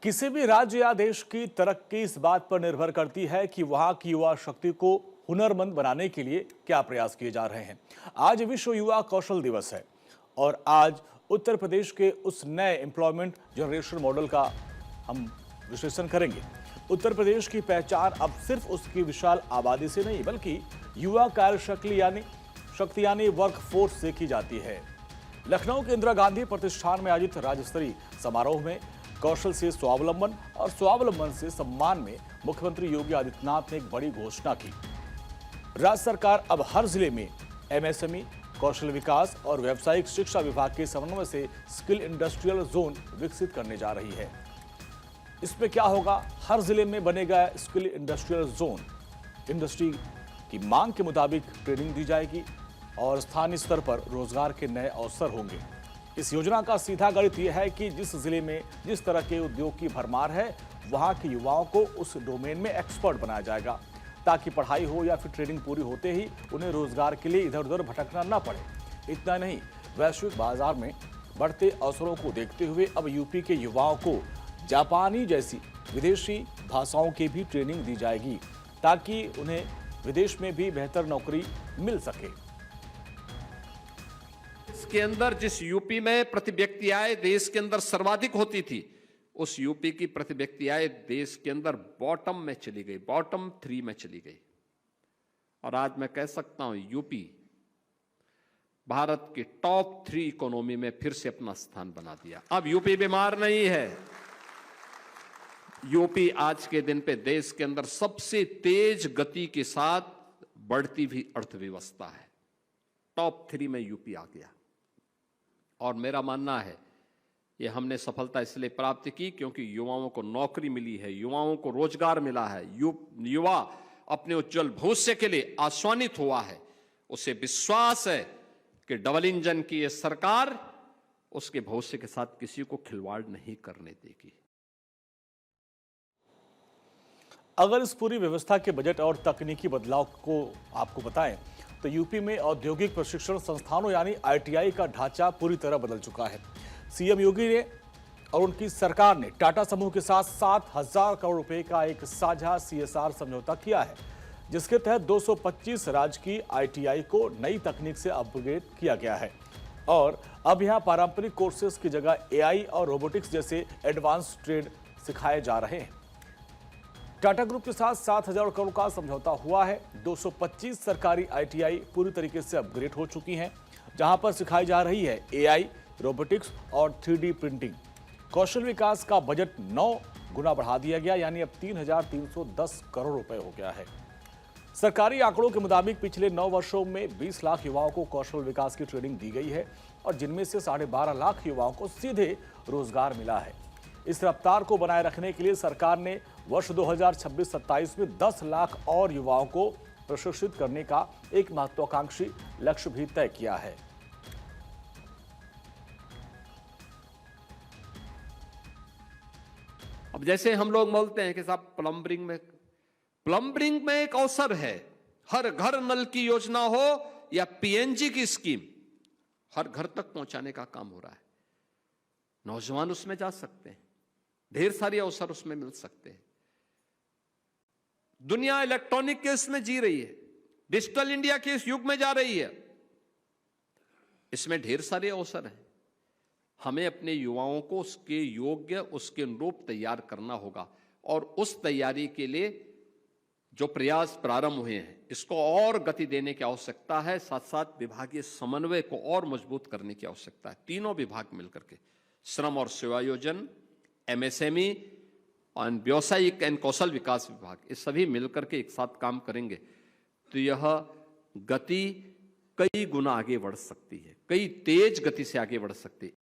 किसी भी राज्य या देश की तरक्की इस बात पर निर्भर करती है कि वहां की युवा शक्ति को हुनरमंद बनाने के लिए क्या प्रयास किए जा रहे हैं। आज विश्व युवा कौशल दिवस है और आज उत्तर प्रदेश के उस नए एम्प्लॉयमेंट जनरेशन मॉडल का हम विश्लेषण करेंगे। उत्तर प्रदेश की पहचान अब सिर्फ उसकी विशाल आबादी से नहीं बल्कि युवा शक्ति यानी वर्क फोर्स से की जाती है। लखनऊ के इंदिरा गांधी प्रतिष्ठान में आयोजित राज्य स्तरीय समारोह में कौशल से स्वावलंबन और स्वावलंबन से सम्मान में मुख्यमंत्री योगी आदित्यनाथ ने एक बड़ी घोषणा की। राज्य सरकार अब हर जिले में एमएसएमई, कौशल विकास और व्यावसायिक शिक्षा विभाग के समन्वय से स्किल इंडस्ट्रियल जोन विकसित करने जा रही है। इसमें क्या होगा? हर जिले में बनेगा स्किल इंडस्ट्रियल जोन। इंडस्ट्री की मांग के मुताबिक ट्रेनिंग दी जाएगी और स्थानीय स्तर पर रोजगार के नए अवसर होंगे। इस योजना का सीधा गणित यह है कि जिस जिले में जिस तरह के उद्योग की भरमार है, वहां के युवाओं को उस डोमेन में एक्सपर्ट बनाया जाएगा ताकि पढ़ाई हो या फिर ट्रेनिंग पूरी होते ही उन्हें रोजगार के लिए इधर उधर भटकना न पड़े। इतना नहीं, वैश्विक बाजार में बढ़ते अवसरों को देखते हुए अब यूपी के युवाओं को जापानी जैसी विदेशी भाषाओं की भी ट्रेनिंग दी जाएगी ताकि उन्हें विदेश में भी बेहतर नौकरी मिल सके। इसके अंदर जिस यूपी में प्रति व्यक्ति आय देश के अंदर सर्वाधिक होती थी, उस यूपी की प्रति व्यक्ति आय देश के अंदर बॉटम में चली गई, बॉटम 3 में चली गई। और आज मैं कह सकता हूं यूपी भारत की टॉप 3 इकोनॉमी में फिर से अपना स्थान बना दिया। अब यूपी बीमार नहीं है। यूपी आज के दिन पे देश के अंदर सबसे तेज गति के साथ बढ़ती हुई अर्थव्यवस्था है। टॉप 3 में यूपी आ गया। और मेरा मानना है ये हमने सफलता इसलिए प्राप्त की क्योंकि युवाओं को नौकरी मिली है, युवाओं को रोजगार मिला है, युवा अपने उज्जवल भविष्य के लिए आश्वानित हुआ है। उसे विश्वास है कि डबल इंजन की ये सरकार उसके भविष्य के साथ किसी को खिलवाड़ नहीं करने देगी। अगर इस पूरी व्यवस्था के बजट और तकनीकी बदलाव को आपको बताएं तो यूपी में औद्योगिक प्रशिक्षण संस्थानों यानी आईटीआई का ढांचा पूरी तरह बदल चुका है। सीएम योगी ने और उनकी सरकार ने टाटा समूह के साथ 7,000 करोड़ रुपए का एक साझा सीएसआर समझौता किया है, जिसके तहत 225 राज्य की आईटीआई को नई तकनीक से अपग्रेड किया गया है और अब यहां पारंपरिक कोर्सेज की जगह एआई और रोबोटिक्स जैसे एडवांस ट्रेड सिखाए जा रहे हैं। टाटा ग्रुप के साथ 7,000 करोड़ का समझौता हुआ है। 225 सरकारी आईटीआई पूरी तरीके से अपग्रेड हो चुकी हैं, जहां पर सिखाई जा रही है एआई, रोबोटिक्स और 3D प्रिंटिंग। कौशल विकास का बजट 9 गुना बढ़ा दिया गया, यानी अब 3,310 करोड़ रुपए हो गया है। सरकारी आंकड़ों के मुताबिक पिछले 9 वर्षों में 20 लाख युवाओं को कौशल विकास की ट्रेनिंग दी गई है और जिनमें से 12.5 लाख युवाओं को सीधे रोजगार मिला है। इस रफ्तार को बनाए रखने के लिए सरकार ने वर्ष 2026-27 में 10 लाख और युवाओं को प्रशिक्षित करने का एक महत्वाकांक्षी लक्ष्य भी तय किया है। अब जैसे हम लोग बोलते हैं कि साहब प्लम्बरिंग में एक अवसर है। हर घर नल की योजना हो या पीएनजी की स्कीम, हर घर तक पहुंचाने का काम हो रहा है। नौजवान उसमें जा सकते हैं, ढेर सारे अवसर उसमें मिल सकते हैं। दुनिया इलेक्ट्रॉनिक के इसमें जी रही है, डिजिटल इंडिया के इस युग में जा रही है। इसमें ढेर सारे अवसर हैं। हमें अपने युवाओं को उसके योग्य, उसके अनुरूप तैयार करना होगा और उस तैयारी के लिए जो प्रयास प्रारंभ हुए हैं, इसको और गति देने की आवश्यकता है। साथ साथ विभागीय समन्वय को और मजबूत करने की आवश्यकता है। तीनों विभाग मिलकर के, श्रम और सेवायोजन, एमएसएमई और व्यावसायिक एवं कौशल विकास विभाग, ये सभी मिलकर के एक साथ काम करेंगे तो यह गति कई गुना आगे बढ़ सकती है, कई तेज गति से आगे बढ़ सकती है।